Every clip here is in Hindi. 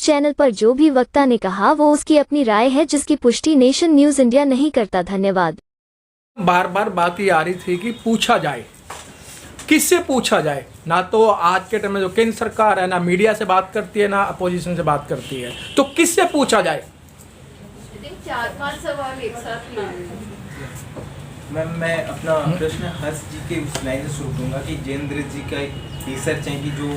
चैनल पर जो भी वक्ता ने कहा वो उसकी अपनी राय है, जिसकी पुष्टि नेशन न्यूज इंडिया नहीं करता। धन्यवाद। बार बार बात ये आ रही थी कि पूछा जाए, किससे पूछा जाए? ना तो आज के टाइम में जो केंद्र सरकार है ना मीडिया से बात करती है ना अपोजिशन से बात करती है, तो किससे पूछा जाए? 4-5 सवाल एक साथ मैम, मैं अपना प्रश्न हर्ष जी के उस लाइन से शुरू करूँगा कि जयेंद्र जी का एक रिसर्च है कि जो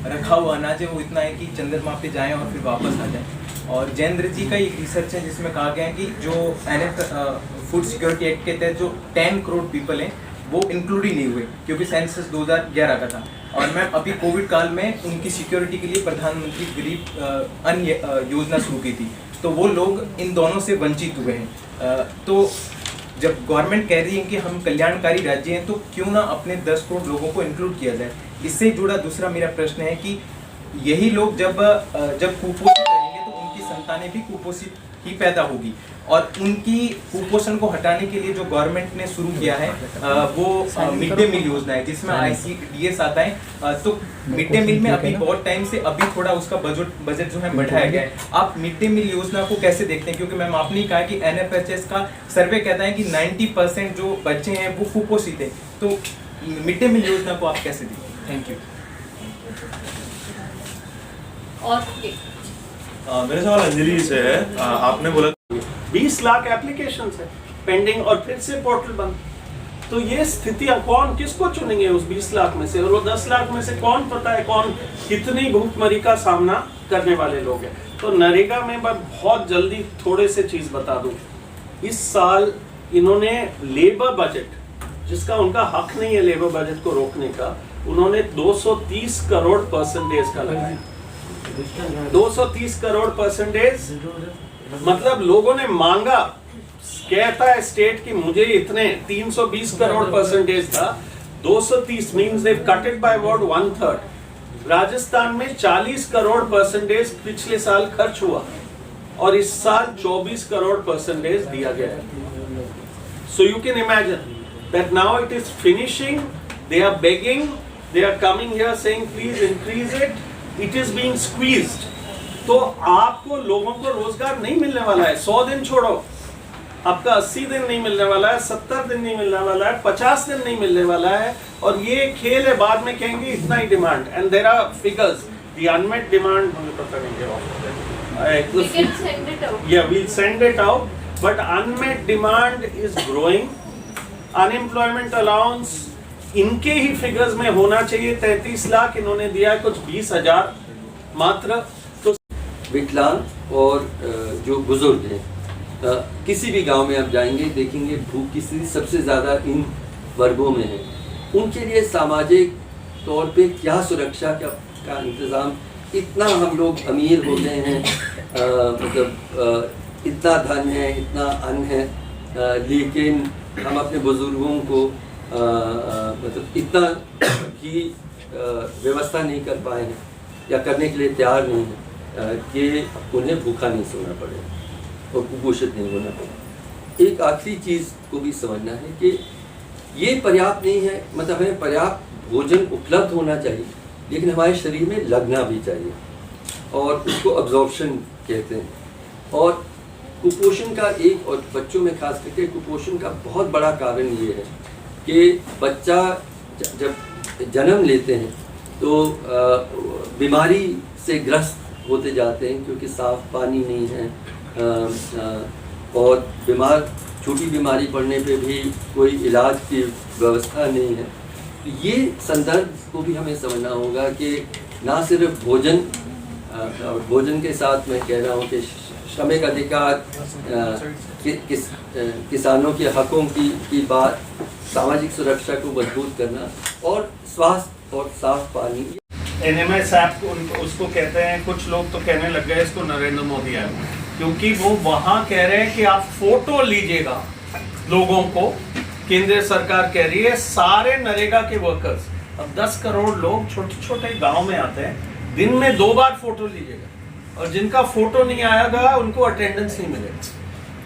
रखा हुआ अनाज है वो इतना है कि चंद्रमा पे जाएं और फिर वापस आ जाएं। और जयेंद्र जी का एक रिसर्च है जिसमें कहा गया है कि जो फूड सिक्योरिटी एक्ट के तहत जो 10 करोड़ पीपल हैं वो इंक्लूड ही नहीं हुए, क्योंकि सेंसस 2011 का था। और मैम अभी कोविड काल में उनकी सिक्योरिटी के लिए प्रधानमंत्री गरीब अन्न योजना शुरू की थी, तो वो लोग इन दोनों से वंचित हुए हैं। तो जब गवर्नमेंट कह रही है कि हम कल्याणकारी राज्य हैं, तो क्यों ना अपने 10 करोड़ लोगों को इंक्लूड किया जाए? इससे जुड़ा दूसरा मेरा प्रश्न है कि यही लोग जब कुपोषित रहेंगे तो उनकी संतानें भी कुपोषित ही पैदा होगी, और उनकी कुपोषण को हटाने के लिए जो गवर्नमेंट ने शुरू किया है वो मिड डे मील योजना है, जिसमें ICDS आता है। तो मिड डे मील में अभी बहुत टाइम से अभी थोड़ा उसका बजट जो है बढ़ाया गया है। आप मिड डे मील योजना को कैसे देखते हैं? क्योंकि मैम आपने कहा कि NFHS का सर्वे कहता है कि 90% जो बच्चे हैं वो कुपोषित है, तो मिड डे मील योजना को आप कैसे देखते हैं? Thank you. और मेरा सवाल अंजलि से है। आपने बोला 20 लाख एप्लीकेशंस है पेंडिंग और फिर से पोर्टल बंद। तो ये स्थितियां कौन किसको चुनेंगे उस 20 लाख में से? और वो 10 लाख में से कौन पता है कौन कितनी भूखमरी का सामना करने वाले लोग हैं? तो नरेगा में मैं बहुत जल्दी थोड़े से चीज बता दूं। इस साल इन्होंने लेबर बजट, जिसका उनका हक नहीं है लेबर बजट को रोकने का, उन्होंने 230 करोड़ परसेंटेज का लगाया। 230 करोड़ परसेंटेज मतलब लोगों ने मांगा। कहता है स्टेट की मुझे इतने 320 करोड़ परसेंटेज था, 230 means they cut it by about 1/3। Rajasthan में 40 करोड़ परसेंटेज पिछले साल खर्च हुआ और इस साल 24 करोड़ परसेंटेज दिया गया है। So you can imagine that now it is finishing, they are begging, they are coming here saying please increase it, it is being squeezed. तो आपको लोगों को रोजगार नहीं मिलने वाला है। 100 दिन छोड़ो, आपका 80 दिन नहीं मिलने वाला है, 70 दिन नहीं मिलने वाला है, 50 दिन नहीं मिलने वाला है। और ये खेल है, बाद में कहेंगे इतना ही demand, and there are figures, the unmet demand हमें पता नहीं क्या, we'll send it out, but unmet demand is growing. Unemployment allowance इनके ही फिगर्स में होना चाहिए 33 लाख, इन्होंने दिया कुछ 20,000 मात्र। तो विकलांग और जो बुजुर्ग हैं, किसी भी गांव में आप जाएंगे देखेंगे भूख की स्थिति सबसे ज़्यादा इन वर्गों में है। उनके लिए सामाजिक तौर पे क्या सुरक्षा का इंतज़ाम, इतना हम लोग अमीर हो गए हैं, मतलब इतना धन है, इतना अन्न है, लेकिन हम अपने बुजुर्गों को मतलब इतना की व्यवस्था नहीं कर पाए हैं या करने के लिए तैयार नहीं है कि उन्हें भूखा नहीं सोना पड़े और कुपोषित नहीं होना पड़े। एक आखिरी चीज़ को भी समझना है कि ये पर्याप्त नहीं है, मतलब हमें पर्याप्त भोजन उपलब्ध होना चाहिए, लेकिन हमारे शरीर में लगना भी चाहिए, और उसको अब्जॉर्प्शन कहते हैं। और कुपोषण का एक, और बच्चों में खास करके कुपोषण का बहुत बड़ा कारण ये है कि बच्चा जब जन्म लेते हैं तो बीमारी से ग्रस्त होते जाते हैं, क्योंकि साफ पानी नहीं है, और छोटी बीमारी पड़ने पे भी कोई इलाज की व्यवस्था नहीं है। तो ये संदर्भ को भी हमें समझना होगा कि ना सिर्फ भोजन, और भोजन के साथ मैं कह रहा हूँ कि श्रमिक अधिकार, किसानों के हकों की बात, सामाजिक सुरक्षा को मजबूत करना, और स्वास्थ्य और साफ पानी। NMS ऐप उसको कहते हैं, कुछ लोग तो कहने लग गए इसको नरेंद्र मोदी ऐप, क्योंकि वो वहाँ कह रहे हैं कि आप फोटो लीजिएगा लोगों को। केंद्र सरकार कह रही है सारे नरेगा के वर्कर्स, अब 10 करोड़ लोग छोटे छोटे गांव में आते हैं, दिन में 2 बार फोटो लीजिएगा, और जिनका फोटो नहीं आएगा उनको अटेंडेंस नहीं मिलेगा।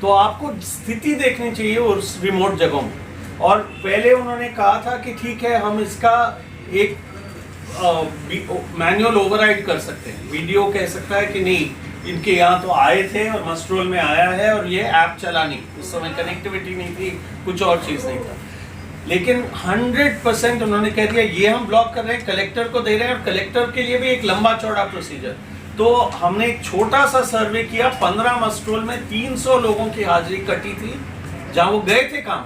तो आपको स्थिति देखनी चाहिए उस रिमोट जगहों में। और पहले उन्होंने कहा था कि ठीक है हम इसका एक मैनुअल ओवरराइड कर सकते हैं। वीडियो कह सकता है कि नहीं, इनके यहाँ तो आए थे और मस्ट्रोल में आया है और ये ऐप चला नहीं, उस समय कनेक्टिविटी नहीं थी, कुछ और चीज़ नहीं था। लेकिन 100% उन्होंने कह दिया ये हम ब्लॉक कर रहे हैं, कलेक्टर को दे रहे हैं, और कलेक्टर के लिए भी एक लंबा चौड़ा प्रोसीजर। तो हमने एक छोटा सा सर्वे किया, 15 मस्ट्रोल में 300 लोगों की हाजिरी कटी थी जहाँ वो गए थे काम,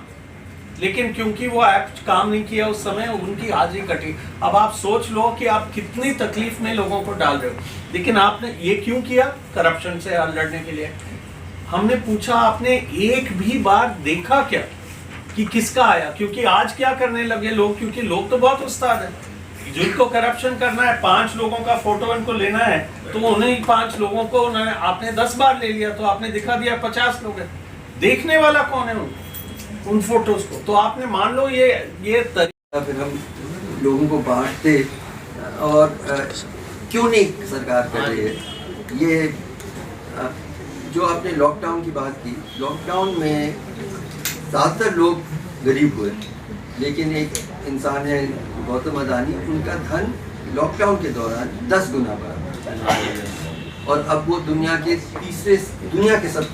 लेकिन क्योंकि वो ऐप काम नहीं किया उस समय, उनकी हाजिरी कटी। अब आप सोच लो कि आप कितनी तकलीफ में लोगों को डाल रहे हो। लेकिन आपने ये क्यों किया? करप्शन से लड़ने के लिए। हमने पूछा आपने एक भी बार देखा क्या कि किसका आया? क्योंकि आज क्या करने लगे लोग, क्योंकि लोग तो बहुत उस्ताद हैं, जिनको करप्शन करना है, 5 लोगों का फोटो उनको लेना है, तो उन्हीं 5 लोगों को आपने 10 बार ले लिया, तो आपने दिखा दिया 50 लोग हैं। देखने वाला कौन है उन फोटोज को? तो आपने मान लो ये तरीका। फिर हम लोगों को बांटते, और क्यों नहीं सरकार कर रही है ये? जो आपने लॉकडाउन की बात की, लॉकडाउन में ज़्यादातर लोग गरीब हुए, लेकिन एक इंसान है गौतम अदानी, उनका धन लॉकडाउन के दौरान 10 गुना बढ़ा, और अब वो दुनिया के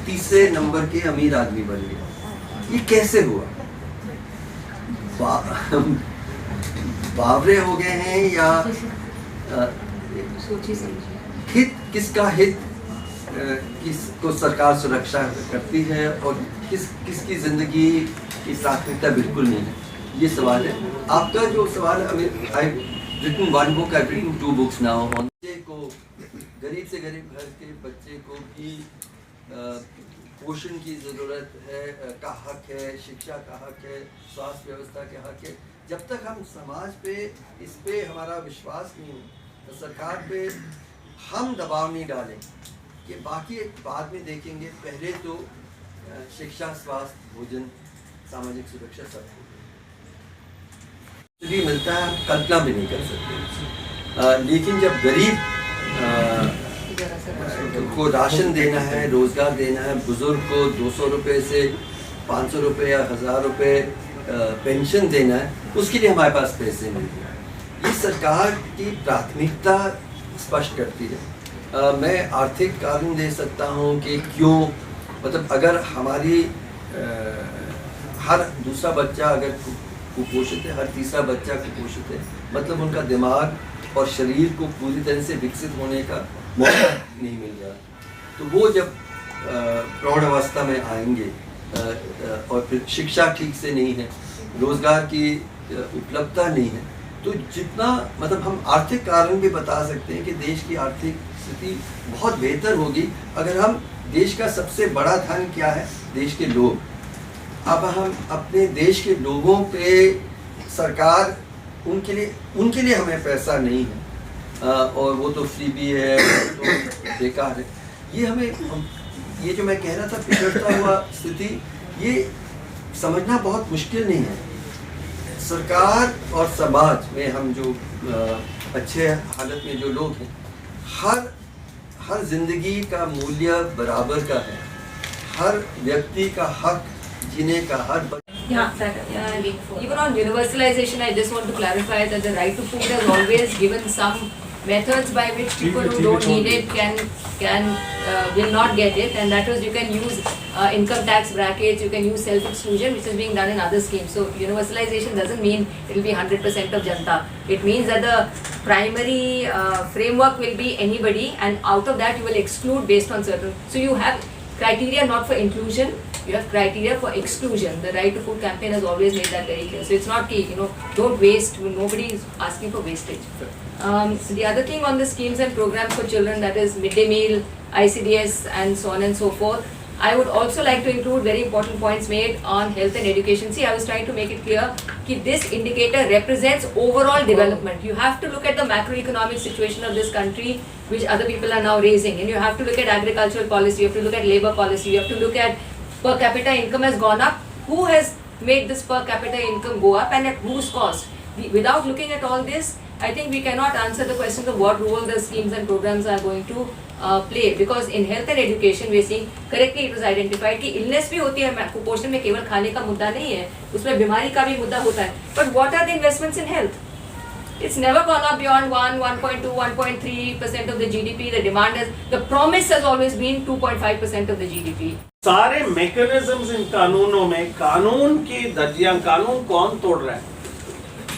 तीसरे नंबर के अमीर आदमी बन गए। ये कैसे हुआ? बावरे हो गए हैं या हित, किसका हित किसको सरकार सुरक्षा करती है और किसकी जिंदगी की प्राथमिकता बिल्कुल नहीं है? ये सवाल है। आपका जो सवाल है, I written 1 book, I've written 2 books now on बच्चे को, गरीब से गरीब घर के बच्चे को भी पोषण की ज़रूरत है, का हक है, शिक्षा का हक है, स्वास्थ्य व्यवस्था के हक है। जब तक हम समाज पे इस पे हमारा विश्वास नहीं हो, तो सरकार पे हम दबाव नहीं डालें कि बाकी बाद में देखेंगे, पहले तो शिक्षा, स्वास्थ्य, भोजन, सामाजिक सुरक्षा सब मिलता है, कल्पना भी नहीं कर सकते। लेकिन जब गरीब को राशन देना है, रोज़गार देना है, बुजुर्ग को 200 रुपये से 500 रुपये या 1000 रुपये पेंशन देना है, उसके लिए हमारे पास पैसे नहीं हैं। ये सरकार की प्राथमिकता स्पष्ट करती है। मैं आर्थिक कारण दे सकता हूँ कि क्यों, मतलब अगर हमारी हर दूसरा बच्चा अगर कुपोषित है, हर तीसरा बच्चा कुपोषित है, मतलब उनका दिमाग और शरीर को पूरी तरह से विकसित होने का मौका नहीं मिल रहा। तो वो जब प्रौढ़ अवस्था में आएंगे और फिर शिक्षा ठीक से नहीं है, रोज़गार की उपलब्धता नहीं है, तो जितना, मतलब हम आर्थिक कारण भी बता सकते हैं कि देश की आर्थिक स्थिति बहुत बेहतर होगी अगर हम, देश का सबसे बड़ा धन क्या है? देश के लोग। अब हम अपने देश के लोगों पे सरकार, उनके लिए हमें पैसा नहीं है, और वो तो फ्री भी है, तो बेकार है। ये हमें, ये जो मैं कह रहा था पिछड़ता हुआ स्थिति, ये समझना बहुत मुश्किल नहीं है। सरकार और समाज में हम जो अच्छे हालत में जो लोग हैं, हर जिंदगी का मूल्य बराबर का है, हर व्यक्ति का हक जीने का, हर even on universalization, I just want to clarify that the right to food has always given some methods by which people who don't need it will not get it, and that is you can use income tax brackets, you can use self-exclusion, which is being done in other schemes. So universalization doesn't mean it will be 100% of Janta. It means that the primary framework will be anybody, and out of that you will exclude based on certain. So you have criteria not for inclusion, you have criteria for exclusion. The Right to Food campaign has always made that very clear. So it's not key, don't waste. Nobody is asking for wastage. The other thing on the schemes and programs for children, that is midday meal, ICDS, and so on and so forth, I would also like to include very important points made on health and education. See, I was trying to make it clear that this indicator represents overall development. You have to look at the macroeconomic situation of this country, which other people are now raising, and you have to look at agricultural policy, you have to look at labor policy, you have to look at per capita income has gone up. Who has made this per capita income go up, and at whose cost? Without looking at all this, I think we cannot answer the question of what role the schemes and programs are going to play. Because in health and education we are seeing, correctly it was identified कि illness भी होती है, कुपोषण में केवल खाने का मुद्दा नहीं है, उसमें बीमारी का भी मुद्दा होता है. But what are the investments in health? It's never gone up beyond 1, 1.2, 1.3% of the GDP. The demand is, the promise has always been 2.5% of the GDP. सारे मैकेनिज्म्स इन कानूनों में, कानून की धज्जियां, कानून कौन तोड़ रहा है?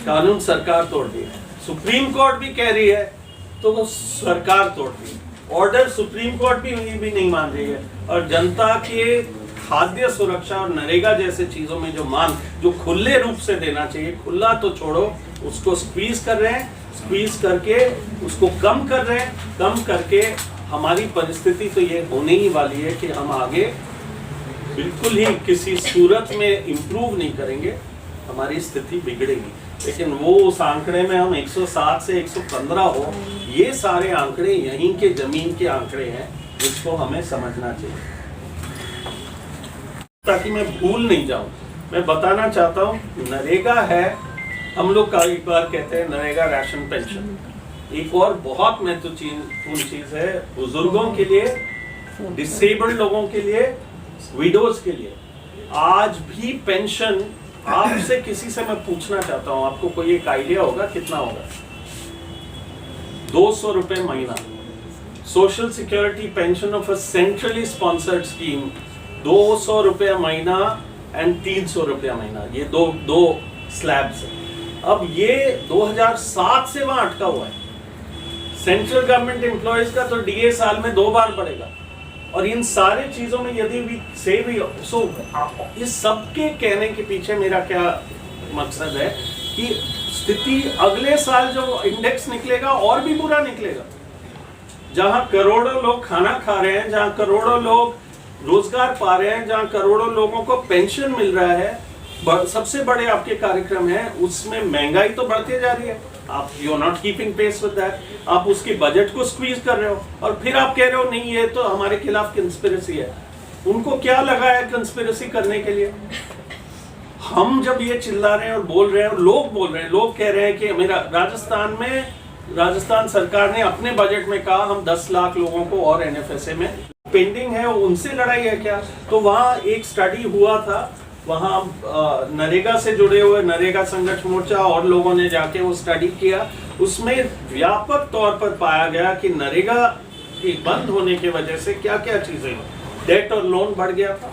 कानून सरकार तोड़ रही है। सुप्रीम कोर्ट भी कह रही है तो वो सरकार तोड़ रही है। ऑर्डर सुप्रीम कोर्ट भी नहीं मान रही है। और जनता के खाद्य सुरक्षा और नरेगा जैसे चीजों में जो मांग, जो खुले रूप से देना चाहिए, खुला तो छोड़ो, उसको स्क्वीज कर रहे हैं, स्क्वीज करके उसको कम कर रहे हैं। कम करके हमारी परिस्थिति तो ये होने ही वाली है कि हम आगे बिल्कुल ही किसी सूरत में इम्प्रूव नहीं करेंगे, हमारी स्थिति बिगड़ेगी। लेकिन वो उस आंकड़े में हम 107 से 115 हो, ये सारे आंकड़े यहीं के जमीन के आंकड़े हैं जिसको हमें समझना चाहिए। ताकि मैं भूल नहीं जाऊं, मैं बताना चाहता हूं, नरेगा है, हम लोग का एक बार कहते हैं नरेगा राशन पेंशन। एक और बहुत महत्वपूर्ण चीज है बुजुर्गों के लिए, डिसेबल्ड लोगों के लिए, विडोज के लिए। आज भी पेंशन, आपसे किसी से मैं पूछना चाहता हूं, आपको कोई एक आइडिया होगा कितना होगा? 200 रुपए महीना। Social security pension of a centrally sponsored scheme 200 रुपया महीना एंड 300 रुपया महीना, ये दो स्लैब्स है। अब ये 2007 से वहां अटका हुआ है। सेंट्रल गवर्नमेंट एम्प्लॉयज का तो डीए साल में 2 बार बढ़ेगा। और इन सारे चीजों में यदि भी इस सबके कहने के पीछे मेरा क्या मकसद है कि स्थिति अगले साल जो इंडेक्स निकलेगा और भी बुरा निकलेगा। जहां करोड़ों लोग खाना खा रहे हैं, जहां करोड़ों लोग रोजगार पा रहे हैं, जहां करोड़ों लोगों को पेंशन मिल रहा है, सबसे बड़े आपके कार्यक्रम है, उसमें महंगाई तो बढ़ती जा रही है। आप you are not keeping pace with that. आप उसके बजट को स्क्वीज कर रहे हो और फिर आप कह रहे हो नहीं ये तो हमारे खिलाफ कंस्पिरेसी है। उनको क्या लगा है कंस्पिरेसी करने के लिए? हम जब ये चिल्ला रहे हैं और बोल रहे हैं और लोग बोल रहे हैं, लोग कह रहे हैं कि मेरा राजस्थान सरकार ने अपने बजट में कहा हम 10 लाख लोगों को और एनएफएसए में पेंडिंग है, उनसे लड़ाई है क्या? तो वहाँ एक स्टडी हुआ था, वहाँ नरेगा से जुड़े हुए नरेगा संघर्ष मोर्चा और लोगों ने जाके वो स्टडी किया। उसमें व्यापक तौर पर पाया गया कि नरेगा के बंद होने की वजह से क्या क्या चीजें, डेट और लोन बढ़ गया था,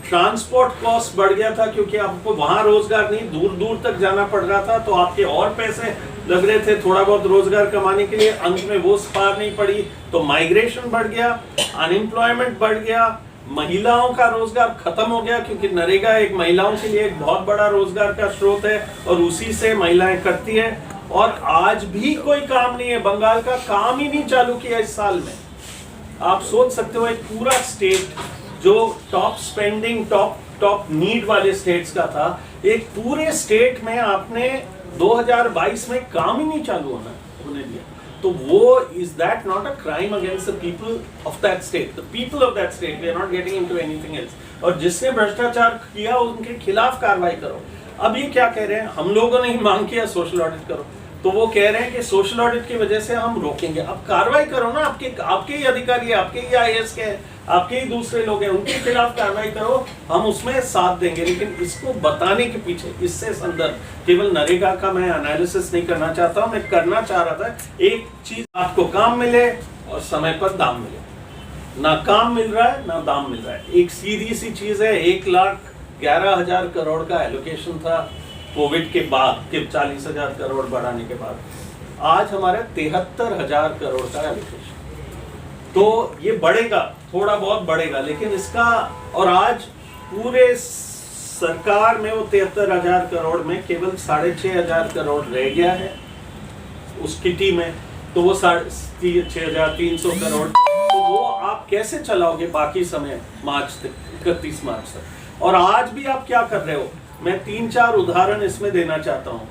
ट्रांसपोर्ट कॉस्ट बढ़ गया था क्योंकि आपको वहां रोजगार नहीं, दूर दूर तक जाना पड़ रहा था, तो आपके और पैसे लग रहे थे थोड़ा बहुत रोजगार कमाने के लिए, अंत में वो पार नहीं पड़ी तो माइग्रेशन बढ़ गया, अनएम्प्लॉयमेंट बढ़ गया, महिलाओं का रोजगार खत्म हो गया क्योंकि नरेगा एक महिलाओं के लिए एक बहुत बड़ा रोजगार का स्रोत है और उसी से महिलाएं करती है। और आज भी कोई काम नहीं है, बंगाल का काम ही नहीं चालू किया इस साल में। आप सोच सकते हो एक पूरा स्टेट जो टॉप स्पेंडिंग टॉप नीड वाले स्टेट्स का था, एक पूरे स्टेट में आपने 2022 में काम ही नहीं चालू होने दिया। तो वो is that not a crime against the people of that state? The people of that state, we are not getting into anything else. और जिसने भ्रष्टाचार किया उनके खिलाफ कार्रवाई करो। अब ये क्या कह रहे हैं, हम लोगों ने ही मांग किया सोशल ऑडिट करो, तो वो कह रहे हैं कि सोशल ऑडिट की वजह से हम रोकेंगे। अब कार्रवाई करो ना, आपके ही अधिकारी, आपके ही आईएएस के, आपके ही दूसरे लोग हैं, उनके खिलाफ कार्रवाई करो, हम उसमें साथ देंगे। लेकिन इसको बताने के पीछे, इससे संदर्भ केवल नरेगा का मैं एनालिसिस नहीं करना चाहता हूं, मैं करना चाह रहा था एक चीज, आपको काम मिले और समय पर दाम मिले। ना काम मिल रहा है ना दाम मिल रहा है। एक सीधी सी चीज है, 1,11,000 करोड़ का एलोकेशन था कोविड के बाद, के 40,000 करोड़ बढ़ाने के बाद, आज हमारे 73,000 करोड़ का एलोकेशन। तो ये बढ़ेगा, थोड़ा बहुत बढ़ेगा, लेकिन इसका, और आज पूरे सरकार में वो 73,000 करोड़ में केवल 6,500 करोड़ रह गया है उस किटी में, तो वो 6,300 करोड़, तो वो आप कैसे चलाओगे बाकी समय मार्च तक, 31 मार्च तक? और आज भी आप क्या कर रहे हो? मैं 3-4 उदाहरण इसमें देना चाहता हूँ।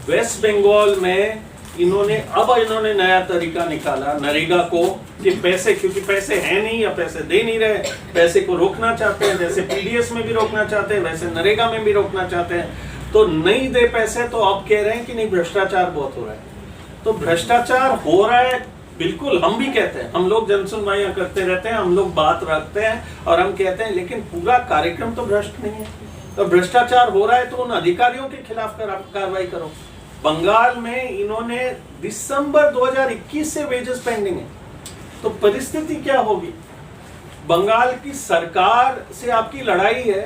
वेस्ट बंगाल में इन्होंने नया तरीका निकाला नरेगा को कि पैसे, क्योंकि पैसे हैं नहीं या पैसे दे नहीं रहे, पैसे को रोकना चाहते हैं, जैसे पीडीएस में भी रोकना चाहते हैं वैसे नरेगा में भी रोकना चाहते हैं। तो नहीं दे पैसे तो अब कह रहे हैं कि नहीं भ्रष्टाचार बहुत हो रहा है। तो भ्रष्टाचार हो रहा है, बिल्कुल, हम भी कहते हैं, हम लोग जनसुनवाइयां करते रहते हैं, हम लोग बात रखते हैं और हम कहते हैं, लेकिन पूरा कार्यक्रम तो भ्रष्ट नहीं है। तो भ्रष्टाचार हो रहा है तो उन अधिकारियों के खिलाफ कार्रवाई करो। बंगाल में इन्होंने दिसंबर 2021 से वेजेस पेंडिंग है। तो परिस्थिति क्या होगी? बंगाल की सरकार से आपकी लड़ाई है,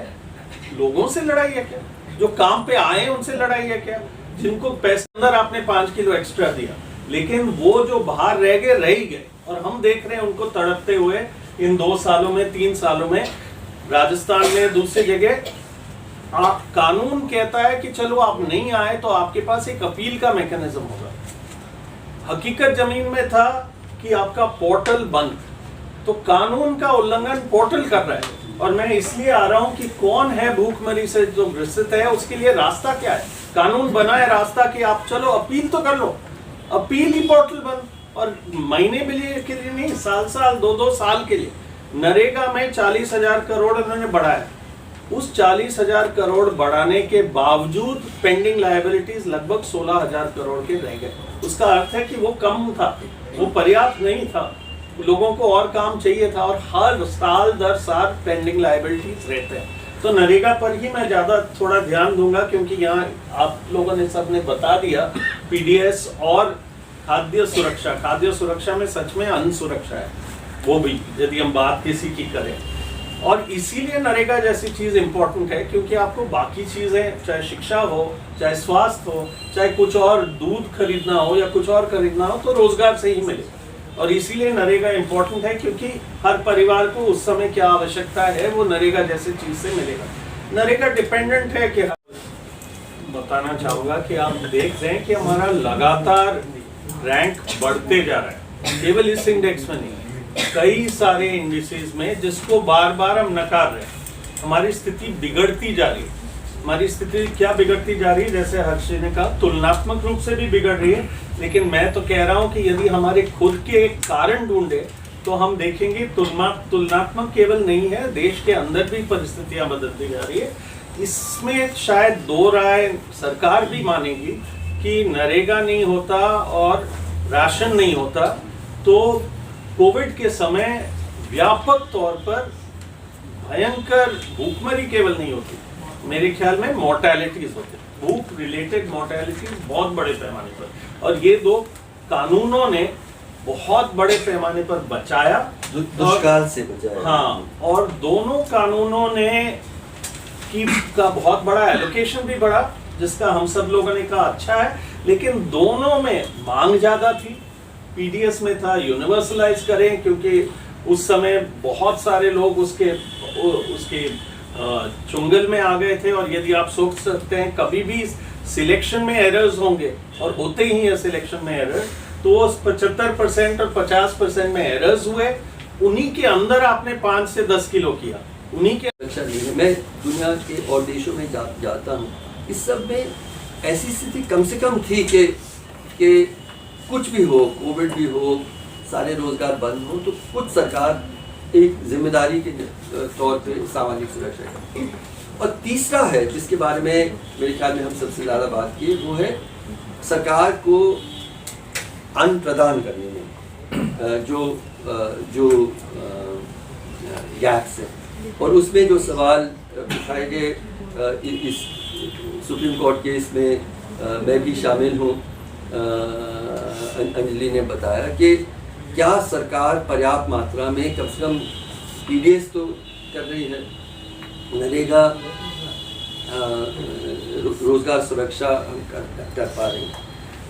लोगों से लड़ाई है क्या? जो काम पे आए उनसे लड़ाई है क्या? जिनको पैसे अंदर आपने 5 किलो एक्स्ट्रा दिया, लेकिन वो जो बाहर रह गए रह ही गए, और हम देख रहे हैं उनको तड़पते हुए इन 2 सालों में 3 सालों में। राजस्थान में दूसरी जगह कानून कहता है कि चलो आप नहीं आए तो आपके पास एक अपील का मैकेनिज्म होगा। हकीकत जमीन में था कि आपका पोर्टल बंद, तो कानून का उल्लंघन पोर्टल कर रहा है। और मैं इसलिए आ रहा हूं कि कौन है भूखमरी से जो ग्रसित है, उसके लिए रास्ता क्या है? कानून बना है रास्ता कि आप चलो अपील तो कर लो, अपील ही पोर्टल बंद। और महीने के लिए नहीं, साल 2-2 साल के लिए नरेगा में 40,000 करोड़ उन्होंने बढ़ाया। उस 40,000 करोड़ बढ़ाने के बावजूद पेंडिंग लायबिलिटीज लगभग 16,000 करोड़ के रह गए। उसका अर्थ है कि वो कम था, वो पर्याप्त नहीं था, लोगों को और काम चाहिए था, और हर साल दर साल पेंडिंग लायबिलिटीज रहते हैं। तो नरेगा पर ही मैं ज़्यादा थोड़ा ध्यान दूंगा, क्योंकि यहाँ आप लोगों ने सबने बता दिया पीडीएस और खाद्य सुरक्षा में सच में अन्न सुरक्षा है, वो भी यदि हम बात किसी की करें। और इसीलिए नरेगा जैसी चीज़ इंपॉर्टेंट है, क्योंकि आपको बाकी चीज़ें, चाहे शिक्षा हो, चाहे स्वास्थ्य हो, चाहे कुछ और दूध खरीदना हो या कुछ और खरीदना हो, तो रोजगार से ही मिले। और इसीलिए नरेगा इंपॉर्टेंट है, क्योंकि हर परिवार को उस समय क्या आवश्यकता है वो नरेगा जैसी चीज से मिलेगा। नरेगा डिपेंडेंट है कि बताना चाहूंगा कि आप देख रहे हैं कि हमारा लगातार रैंक बढ़ते जा रहा है, केवल इस इंडेक्स में नहीं, कई सारे इंडिसेस में, जिसको बार बार हम नकार रहे हैं। हमारी स्थिति बिगड़ती जा रही है। हमारी स्थिति क्या बिगड़ती जा रही है? जैसे हर्ष जी ने कहा, तुलनात्मक रूप से भी बिगड़ रही है, लेकिन मैं तो कह रहा हूं कि यदि हमारे खुद के एक कारण ढूंढे तो हम देखेंगे तुलनात्मक केवल नहीं है, देश के अंदर भी परिस्थितियां बदलती जा रही है। इसमें शायद 2 राय सरकार भी मानेगी कि नरेगा नहीं होता और राशन नहीं होता तो कोविड के समय व्यापक तौर पर भयंकर भूखमरी केवल नहीं होती, मेरे ख्याल में मोर्टेलिटीज होती, भूख रिलेटेड मोर्टेलिटीज बहुत बड़े पैमाने पर। और ये 2 कानूनों ने बहुत बड़े पैमाने पर बचाया, दुष्काल से बचाया। हाँ, और दोनों कानूनों ने का बहुत बड़ा एलोकेशन भी बढ़ा, जिसका हम सब लोगों ने कहा अच्छा है, लेकिन दोनों में मांग ज्यादा थी। पीडीएस में था यूनिवर्सलाइज करें, क्योंकि उस समय बहुत सारे लोग उसके चुंगल में आ गए थे। और यदि आप सोच सकते हैं कभी भी सिलेक्शन में एरर्स होंगे, और होते ही है सिलेक्शन में एरर, तो 75% और 50% में एरर्स हुए, उन्हीं के अंदर आपने 5 से 10 किलो किया, उन्हीं के। मैं दुनिया के और देशों में जाता हूँ, इस सब में ऐसी स्थिति कम से कम थी कि कुछ भी हो, कोविड भी हो, सारे रोजगार बंद हो, तो कुछ सरकार एक जिम्मेदारी के तौर पे सामाजिक सुरक्षा करती है। और तीसरा है जिसके बारे में मेरे ख्याल में हम सबसे ज़्यादा बात की, वो है सरकार को अन्न प्रदान करने में जो गैप्स है, और उसमें जो सवाल उठाए गए इस सुप्रीम कोर्ट केस में मैं भी शामिल हूँ। अंजलि ने बताया कि क्या सरकार पर्याप्त मात्रा में कम से कम पीडीएस तो कर रही है, नरेगा रोजगार सुरक्षा हम कर पा रहे हैं।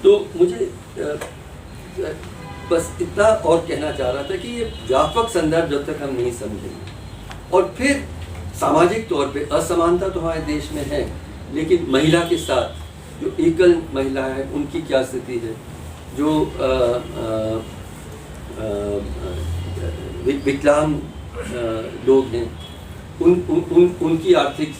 तो मुझे बस इतना और कहना चाह रहा था कि ये व्यापक संदर्भ जब तक हम नहीं समझेंगे, और फिर सामाजिक तौर पे असमानता तो हमारे देश में है, लेकिन महिला के साथ जो एकल महिला है उनकी क्या स्थिति है, जो विकलांग लोग हैं उनकी आर्थिक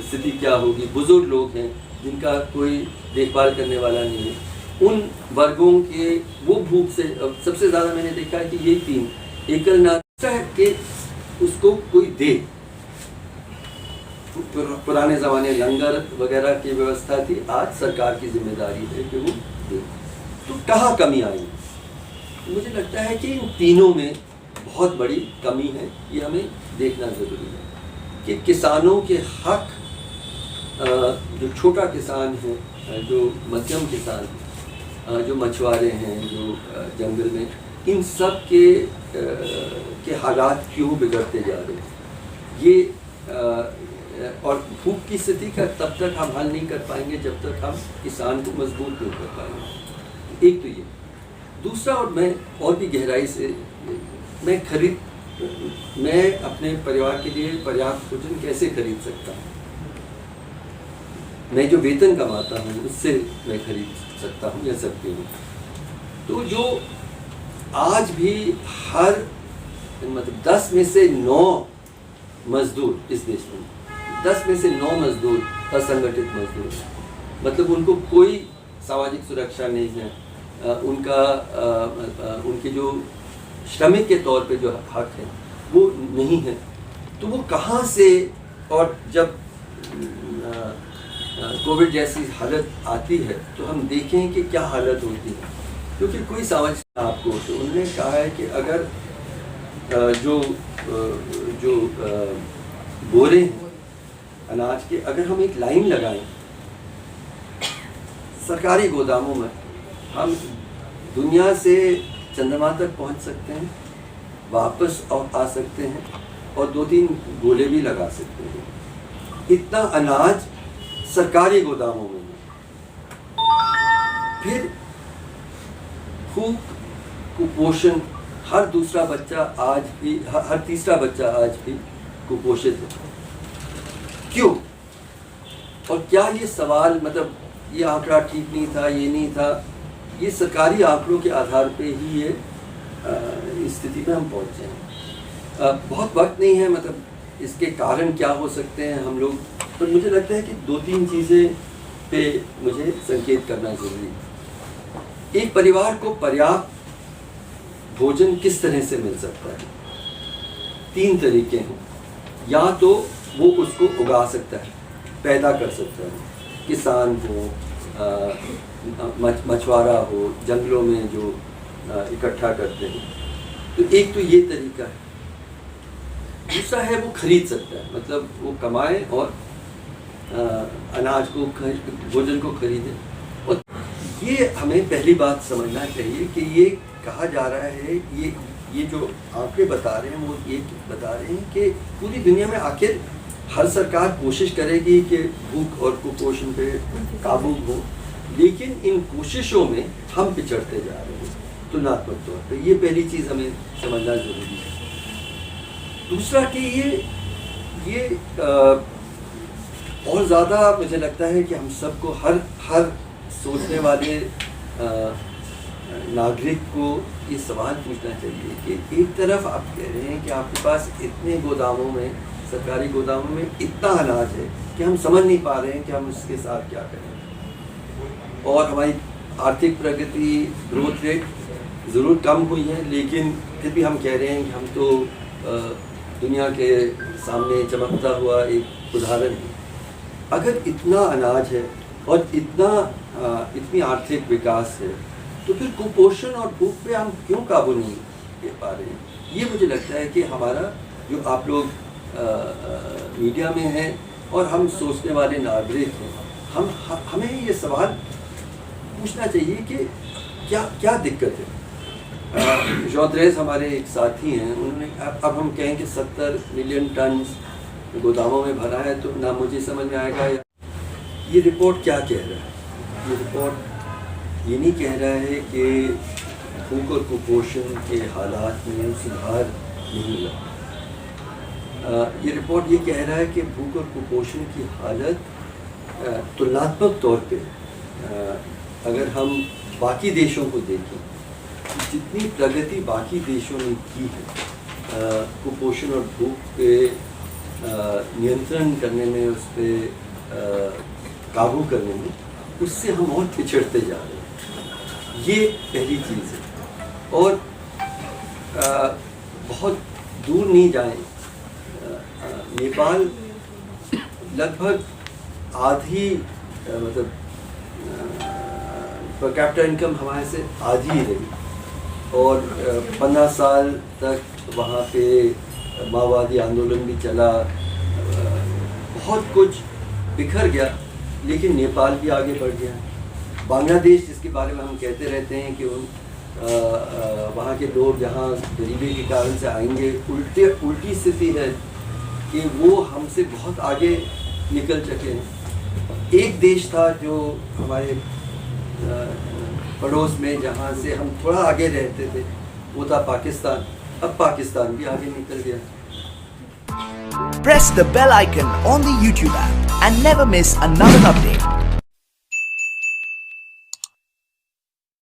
स्थिति क्या होगी, बुजुर्ग लोग हैं जिनका कोई देखभाल करने वाला नहीं है, उन वर्गों के वो भूख से सबसे ज़्यादा मैंने देखा है कि यही 3 एकल नागरिकता है कि उसको कोई दे। पुराने ज़माने लंगर वगैरह की व्यवस्था थी, आज सरकार की जिम्मेदारी है कि वो दे। तो कहाँ कमी आई? मुझे लगता है कि इन तीनों में बहुत बड़ी कमी है, ये हमें देखना ज़रूरी है कि किसानों के हक, जो छोटा किसान है जो मध्यम किसान, जो मछुआरे हैं, जो जंगल में, इन सब के हालात क्यों बिगड़ते जा रहे हैं, ये और भूख की स्थिति का तब तक हम हल नहीं कर पाएंगे जब तक हम किसान को मजबूत नहीं कर पाएंगे। एक तो ये। दूसरा, और मैं और भी गहराई से, मैं अपने परिवार के लिए पर्याप्त भोजन कैसे खरीद सकता हूँ? मैं जो वेतन कमाता हूँ उससे मैं खरीद सकता हूँ या सकती हूँ। तो जो आज भी हर 10 में से 9 मजदूर इस देश में, 10 में से 9 मजदूर असंगठित मजदूर, मतलब उनको कोई सामाजिक सुरक्षा नहीं है, उनके जो श्रमिक के तौर पे जो हक है वो नहीं है। तो वो कहाँ से, और जब कोविड जैसी हालत आती है तो हम देखें कि क्या हालत होती है, क्योंकि कोई समझ आपको, तो उन्होंने कहा है कि अगर जो बोरे हैं अनाज के, अगर हम एक लाइन लगाएं सरकारी गोदामों में, हम दुनिया से चंद्रमा तक पहुंच सकते हैं, वापस आ सकते हैं और 2-3 गोले भी लगा सकते हैं। इतना अनाज सरकारी गोदामों में है। फिर भूख, कुपोषण, हर तीसरा बच्चा आज भी कुपोषित है। क्यों? और क्या ये सवाल, मतलब ये आंकड़ा ठीक नहीं था, ये नहीं था, ये सरकारी आंकड़ों के आधार पे ही ये इस स्थिति में हम पहुंचे हैं। बहुत वक्त नहीं है, मतलब इसके कारण क्या हो सकते हैं हम लोग, पर मुझे लगता है कि 2-3 चीज़ें पे मुझे संकेत करना जरूरी है। एक परिवार को पर्याप्त भोजन किस तरह से मिल सकता है? 3 तरीके हैं। या तो वो उसको उगा सकता है, पैदा कर सकता है, किसान हो, मछुआरा हो, जंगलों में जो इकट्ठा करते हैं, तो एक तो ये तरीका है। दूसरा है वो खरीद सकता है, मतलब वो कमाए और अनाज को, भोजन को खरीदे। और ये हमें पहली बात समझना चाहिए कि ये कहा जा रहा है, ये जो आंकड़े बता रहे हैं वो ये बता रहे हैं कि पूरी दुनिया में आखिर हर सरकार कोशिश करेगी कि भूख और कुपोषण पे काबू हो, लेकिन इन कोशिशों में हम पिछड़ते जा रहे हैं तुलनात्मक तौर पे। ये पहली चीज़ हमें समझना जरूरी है। दूसरा कि ये और ज़्यादा मुझे लगता है कि हम सबको, हर सोचने वाले नागरिक को ये सवाल पूछना चाहिए कि एक तरफ आप कह रहे हैं कि आपके पास इतने गोदामों में, सरकारी गोदामों में इतना अनाज है कि हम समझ नहीं पा रहे हैं कि हम इसके साथ क्या करें, और हमारी आर्थिक प्रगति, ग्रोथ रेट ज़रूर कम हुई है, लेकिन फिर भी हम कह रहे हैं कि हम तो दुनिया के सामने चमकता हुआ एक उदाहरण है। अगर इतना अनाज है और इतनी आर्थिक विकास है, तो फिर कुपोषण और भूख पे हम क्यों काबू नहीं ले पा रहे हैं? ये मुझे लगता है कि हमारा, जो आप लोग मीडिया में हैं और हम सोचने वाले नागरिक हैं, हमें ये सवाल पूछना चाहिए कि क्या दिक्कत है। जॉर्ज हमारे एक साथी हैं, उन्होंने, अब हम कहें कि 70 मिलियन टन गोदामों में भरा है, तो ना मुझे समझ में आएगा ये रिपोर्ट क्या कह रहा है। ये रिपोर्ट ये नहीं कह रहा है कि भूख और कुपोषण के हालात में सुधार नहीं हुआ। ये रिपोर्ट ये कह रहा है कि भूख और कुपोषण की हालत तुलनात्मक तौर पे, अगर हम बाकी देशों को देखें, जितनी प्रगति बाकी देशों ने की है कुपोषण और भूख पे नियंत्रण करने में, उस पर काबू करने में, उससे हम और पिछड़ते जा रहे हैं। ये पहली चीज़ है। और बहुत दूर नहीं जाएं, नेपाल लगभग आधी, मतलब पर कैपिटा इनकम हमारे से आधी ही रही, और 15 साल तक वहाँ पे माओवादी आंदोलन भी चला, बहुत कुछ बिखर गया, लेकिन नेपाल भी आगे बढ़ गया। बांग्लादेश जिसके बारे में हम कहते रहते हैं कि वहाँ के लोग यहाँ गरीबी के कारण से आएंगे, उल्टी स्थिति है कि वो हमसे बहुत आगे निकल चुके हैं। एक देश था जो हमारे पड़ोस में जहाँ से हम थोड़ा आगे रहते थे, वो था पाकिस्तान। अब पाकिस्तान भी आगे निकल गया। Press the bell icon on the YouTube app and never miss another update.